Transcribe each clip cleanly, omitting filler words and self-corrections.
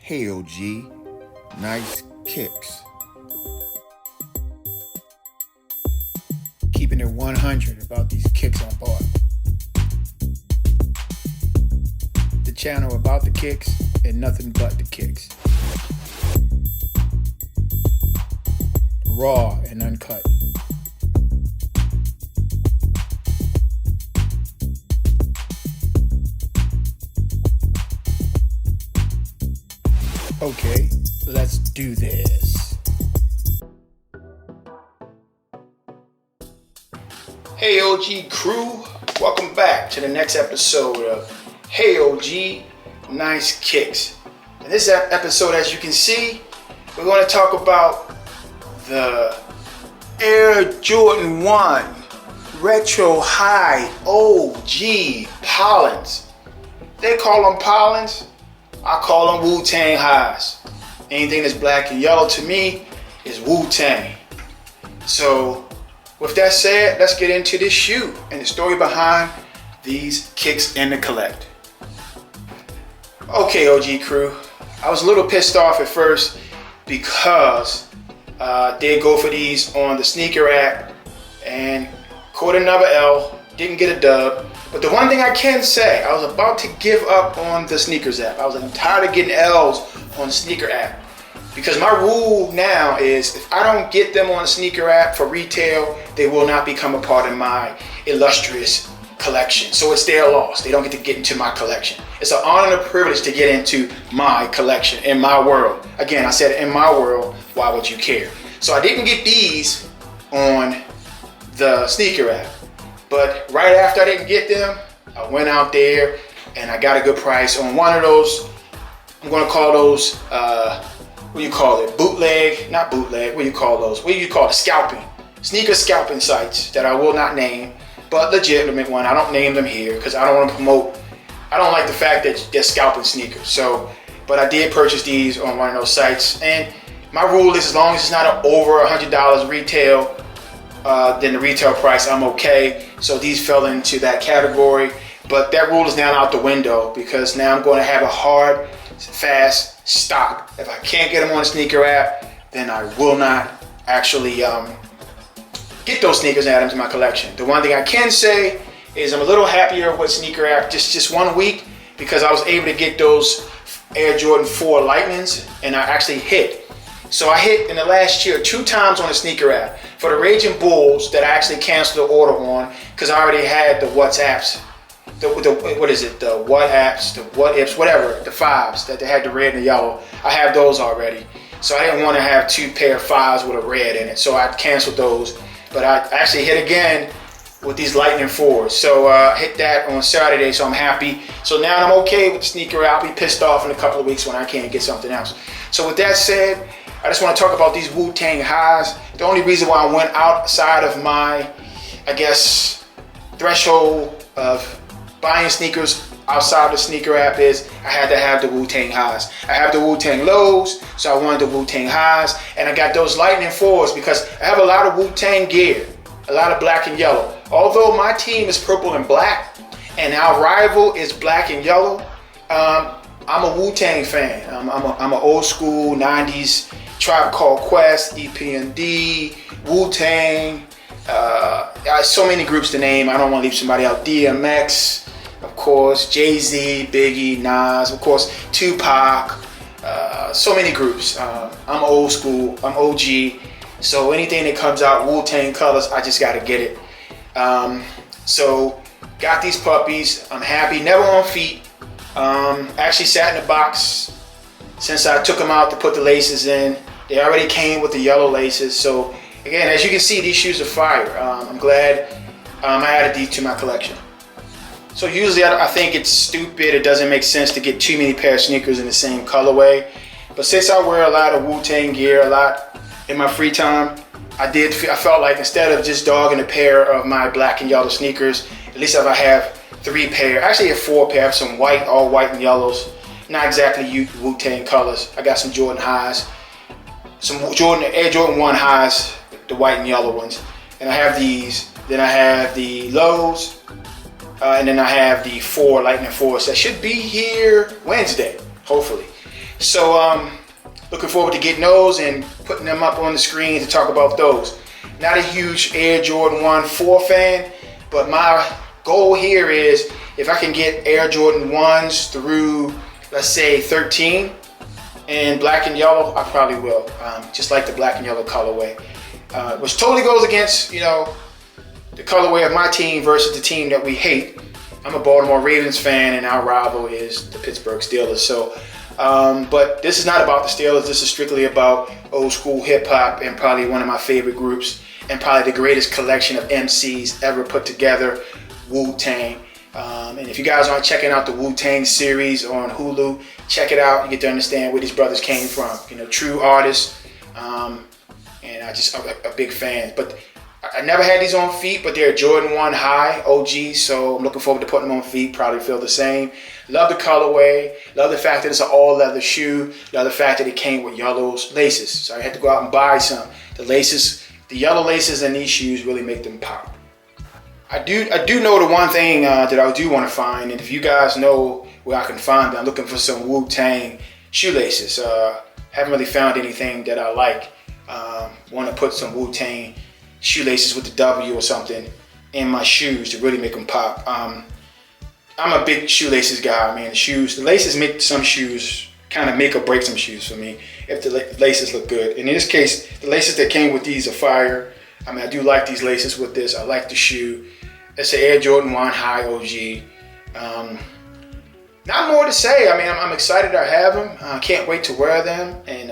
Hey OG, nice kicks. Keeping it 100 about these kicks I bought. The channel about the kicks and nothing but the kicks. Raw and uncut. Okay, let's do this. Hey OG crew, welcome back to the next episode of Hey OG, Nice Kicks. In this episode, as you can see, we're going to talk about the Air Jordan 1 Retro High OG Pollens. They call them Pollens. I call them Wu-Tang Highs. Anything that's black and yellow to me is Wu-Tang. So with that said, let's get into this shoe and the story behind these kicks in the collect. Okay, OG crew, I was a little pissed off at first because I did go for these on the sneaker app and caught another L, didn't get a dub. But the one thing I can say, I was about to give up on the sneakers app. I was like, I'm tired of getting L's on the sneaker app. Because my rule now is if I don't get them on the sneaker app for retail, they will not become a part of my illustrious collection. So it's their loss. They don't get into my collection. It's an honor and a privilege to get into my collection, in my world. Again, I said in my world, why would you care? So I didn't get these on the sneaker app. But right after I didn't get them, I went out there and I got a good price on one of those. I'm gonna call those, what do you call it? Bootleg, not bootleg, what do you call those? What do you call it? Scalping. Sneaker scalping sites that I will not name, but legitimate one. I don't name them here because I don't want to promote, I don't like the fact that they're scalping sneakers. So, but I did purchase these on one of those sites. And my rule is as long as it's not over $100 retail, then the retail price, I'm okay. So these fell into that category, but that rule is now out the window because now I'm going to have a hard, fast stop. If I can't get them on the sneaker app, then I will not actually get those sneakers and add them to my collection. The one thing I can say is I'm a little happier with sneaker app just 1 week because I was able to get those Air Jordan 4 Lightnings and I actually hit. So I hit in the last year 2 times on the sneaker app. For the Raging Bulls that I actually canceled the order on because I already had the WhatsApps, the what apps, the what ifs, whatever, the 5s that they had the red and the yellow. I have those already. So I didn't want to have 2 pair of 5s with a red in it. So I canceled those. But I actually hit again with these Lightning 4s. So I hit that on Saturday, so I'm happy. So now I'm okay with the sneaker app. I'll be pissed off in a couple of weeks when I can't get something else. So with that said, I just want to talk about these Wu-Tang Highs. The only reason why I went outside of my, I guess, threshold of buying sneakers outside the sneaker app is I had to have the Wu-Tang Highs. I have the Wu-Tang Lows, so I wanted the Wu-Tang Highs, and I got those Lightning 4s because I have a lot of Wu-Tang gear, a lot of black and yellow. Although my team is purple and black, and our rival is black and yellow, I'm a Wu-Tang fan. I'm an old school 90s Tribe Called Quest, EPMD, Wu-Tang, so many groups to name. I don't want to leave somebody out. DMX, of course, Jay-Z, Biggie, Nas, of course, Tupac, so many groups. I'm old school, I'm OG, so anything that comes out Wu-Tang colors, I just got to get it. So got these puppies, I'm happy, never on feet. Actually sat in the box since I took them out to put the laces in. They already came with the yellow laces. So again, as you can see, these shoes are fire. I'm glad I added these to my collection. So usually I think it's stupid. It doesn't make sense to get too many pair of sneakers in the same colorway. But since I wear a lot of Wu-Tang gear a lot in my free time, I felt like instead of just dogging a pair of my black and yellow sneakers, at least if I have 3 pair, actually I have 4 pair, I have some white, all white and yellows. Not exactly Wu-Tang colors. I got some Jordan Highs, some Air Jordan 1 Highs, the white and yellow ones. And I have these. Then I have the Lows, and then I have the 4 Lightning 4s that should be here Wednesday, hopefully. So looking forward to getting those and putting them up on the screen to talk about those. Not a huge Air Jordan 1 4 fan, but my goal here is if I can get Air Jordan 1s through, let's say, 13 in black and yellow, I probably will. Just like the black and yellow colorway, which totally goes against, the colorway of my team versus the team that we hate. I'm a Baltimore Ravens fan, and our rival is the Pittsburgh Steelers. So, but this is not about the Steelers. This is strictly about old school hip hop and probably one of my favorite groups and probably the greatest collection of MCs ever put together, Wu-Tang. And if you guys aren't checking out the Wu-Tang series on Hulu, check it out. You get to understand where these brothers came from. True artists, and I'm a big fan. But I never had these on feet, but they're Jordan 1 high OG, so I'm looking forward to putting them on feet. Probably feel the same. Love the colorway. Love the fact that it's an all leather shoe. Love the fact that it came with yellow laces. So I had to go out and buy some. The yellow laces in these shoes really make them pop. I do know the one thing that I do want to find, and if you guys know where I can find them, I'm looking for some Wu-Tang shoelaces. Haven't really found anything that I like. Want to put some Wu-Tang shoelaces with the W or something in my shoes to really make them pop. I'm a big shoelaces guy, man. The laces make some shoes, kind of make or break some shoes for me if the laces look good. And in this case, the laces that came with these are fire. I do like these laces with this. I like the shoe. It's an Air Jordan 1 high OG. Not more to say. I'm excited I have them. I can't wait to wear them. And,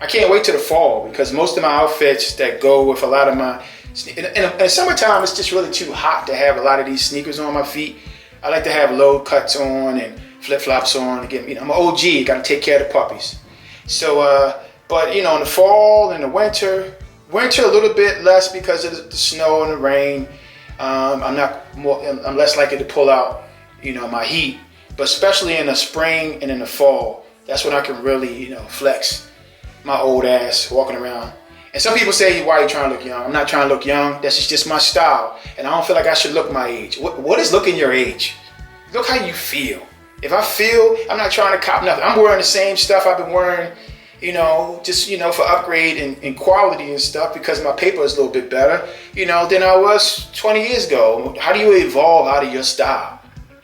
I can't wait to the fall because most of my outfits that go with a lot of my... In the summertime, it's just really too hot to have a lot of these sneakers on my feet. I like to have low cuts on and flip-flops on. Again, I'm an OG, got to take care of the puppies. So, but in the fall and the winter a little bit less because of the snow and the rain. I'm less likely to pull out, my heat. But especially in the spring and in the fall, that's when I can really, flex my old ass walking around. And some people say, why are you trying to look young? I'm not trying to look young. That's just my style. And I don't feel like I should look my age. What is looking your age? Look how you feel. If I feel, I'm not trying to cop nothing. I'm wearing the same stuff I've been wearing, for upgrade and quality and stuff because my paper is a little bit better, than I was 20 years ago. How do you evolve out of your style?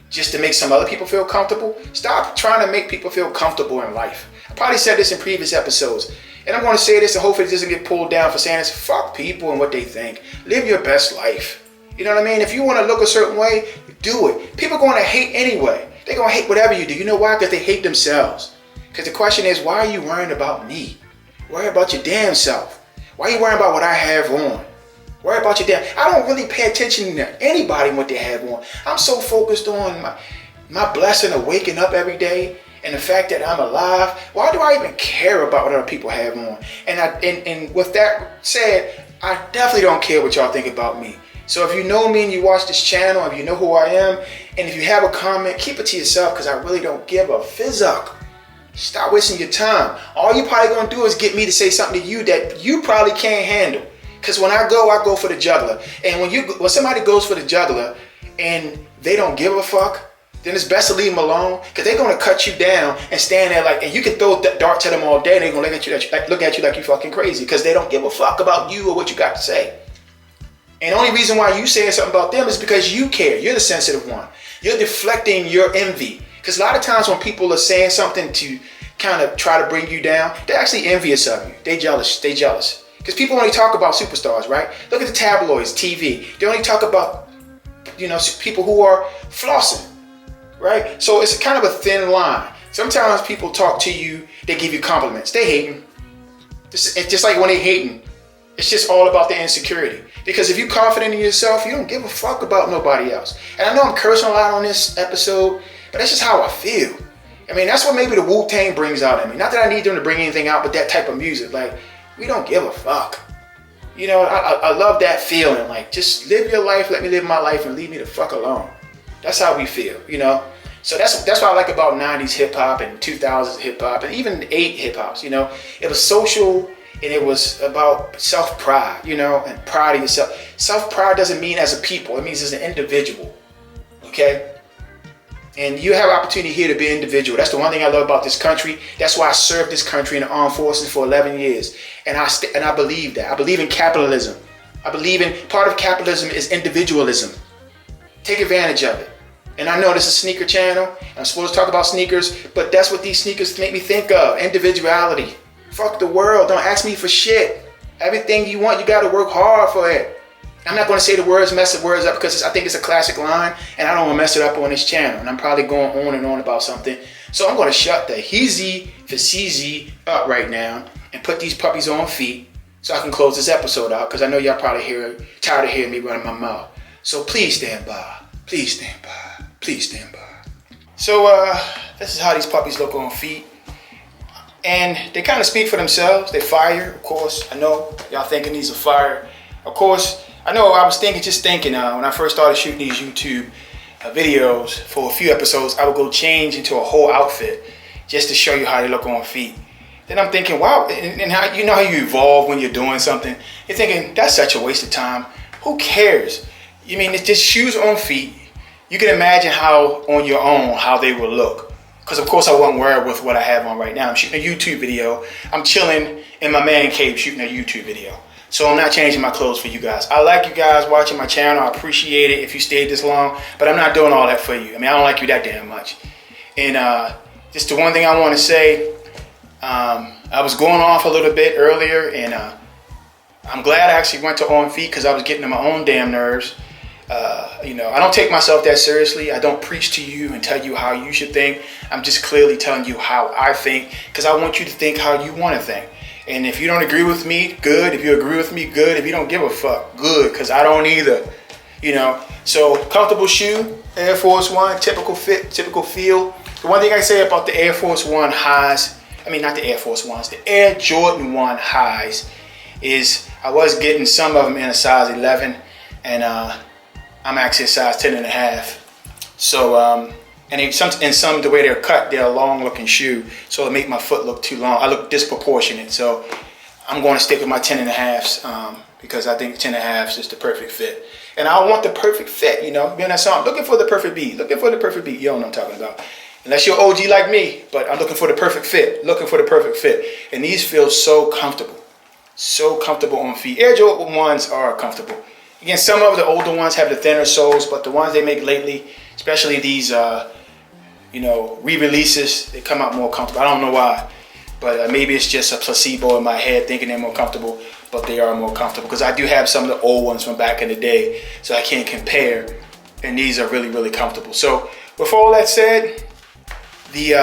Just to make some other people feel comfortable? Stop trying to make people feel comfortable in life. I probably said this in previous episodes. And I'm going to say this and hopefully it doesn't get pulled down for saying this. Fuck people and what they think. Live your best life. You know what I mean? If you want to look a certain way, do it. People are going to hate anyway. They're going to hate whatever you do. You know why? Because they hate themselves. Because the question is, why are you worrying about me? Worry about your damn self. Why are you worrying about what I have on? Worry about your damn... I don't really pay attention to anybody and what they have on. I'm so focused on my blessing of waking up every day and the fact that I'm alive. Why do I even care about what other people have on? And with that said, I definitely don't care what y'all think about me. So if you know me and you watch this channel, if you know who I am, and if you have a comment, keep it to yourself because I really don't give a fizzuck. Stop wasting your time. All you probably gonna do is get me to say something to you that you probably can't handle. Because when I go for the juggler. And when somebody goes for the juggler and they don't give a fuck, then it's best to leave them alone because they're gonna cut you down and stand there and you can throw darts at them all day and they're gonna look at you like you fucking crazy because they don't give a fuck about you or what you got to say. And the only reason why you saying something about them is because you care. You're the sensitive one. You're deflecting your envy. Because a lot of times when people are saying something to kind of try to bring you down, they're actually envious of you. They jealous. Because people only talk about superstars, right? Look at the tabloids, TV. They only talk about, people who are flossing, right? So it's kind of a thin line. Sometimes people talk to you, they give you compliments. They hating. It's just like when they hating, it's just all about the insecurity. Because if you're confident in yourself, you don't give a fuck about nobody else. And I know I'm cursing a lot on this episode, but that's just how I feel. That's what maybe the Wu-Tang brings out in me. Not that I need them to bring anything out, but that type of music. Like, we don't give a fuck. I love that feeling. Like, just live your life, let me live my life, and leave me the fuck alone. That's how we feel, So that's what I like about 90s hip-hop and 2000s hip-hop and even 8 hip-hops, It was social and it was about self-pride, and pride of yourself. Self-pride doesn't mean as a people. It means as an individual, okay? And you have opportunity here to be an individual. That's the one thing I love about this country. That's why I served this country in the armed forces for 11 years. And I believe that. I believe in capitalism. I believe in part of capitalism is individualism. Take advantage of it. And I know this is a sneaker channel. I'm supposed to talk about sneakers, but that's what these sneakers make me think of. Individuality. Fuck the world. Don't ask me for shit. Everything you want, you got to work hard for it. I'm not going to say the words, mess the words up, because I think it's a classic line, and I don't want to mess it up on this channel. And I'm probably going on and on about something. So I'm going to shut the heezy for CZ up right now and put these puppies on feet so I can close this episode out, because I know y'all probably tired of hearing me running my mouth. So please stand by. Please stand by. Please stand by. So this is how these puppies look on feet. And they kind of speak for themselves. They're fire, of course. I know y'all thinking these are fire. Of course, I know I was thinking when I first started shooting these YouTube videos for a few episodes, I would go change into a whole outfit just to show you how they look on feet. Then I'm thinking, wow, and how you know how you evolve when you're doing something. You're thinking, that's such a waste of time. Who cares? You mean, it's just shoes on feet. You can imagine how on your own how they will look. Because of course I won't wear it with what I have on right now. I'm shooting a YouTube video. I'm chilling in my man cave shooting a YouTube video. So I'm not changing my clothes for you guys. I like you guys watching my channel. I appreciate it if you stayed this long. But I'm not doing all that for you. I mean, I don't like you that damn much. And just the one thing I want to say, I was going off a little bit earlier. And I'm glad I actually went to On Feet because I was getting to my own damn nerves. I don't take myself that seriously. I don't preach to you and tell you how you should think. I'm just clearly telling you how I think because I want you to think how you want to think. And if you don't agree with me, good. If you agree with me, good. If you don't give a fuck, good, because I don't either. So comfortable shoe, Air Force One, typical fit, typical feel. The one thing I say about the Air Force One highs, not the Air Force Ones, the Air Jordan 1 highs is I was getting some of them in a size 11 and I'm actually a size 10 and a half. So, and some the way they're cut, they're a long looking shoe. So it make my foot look too long. I look disproportionate. So I'm going to stick with my 10 and a halves because I think 10 and a halves is the perfect fit. And I want the perfect fit, being that song, looking for the perfect beat, looking for the perfect beat. You don't know what I'm talking about. Unless you're OG like me, but I'm looking for the perfect fit, And these feel so comfortable on feet. Air Jordan 1s are comfortable. Again, some of the older ones have the thinner soles, but the ones they make lately, especially these, re-releases, they come out more comfortable. I don't know why, but maybe it's just a placebo in my head thinking they're more comfortable, but they are more comfortable because I do have some of the old ones from back in the day, so I can't compare, and these are really, really comfortable. So with all that said, the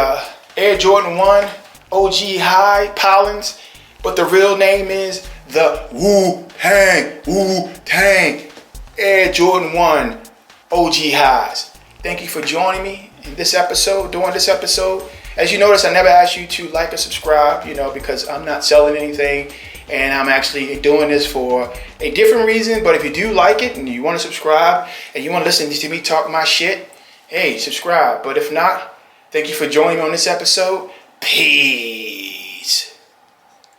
Air Jordan 1 OG High Pollins, but the real name is the Wu-Tang Air Jordan 1 OG Highs. Thank you for joining me in this episode, during this episode. As you notice, I never asked you to like or subscribe, because I'm not selling anything and I'm actually doing this for a different reason. But if you do like it and you want to subscribe and you want to listen to me talk my shit, hey, subscribe. But if not, thank you for joining me on this episode. Peace.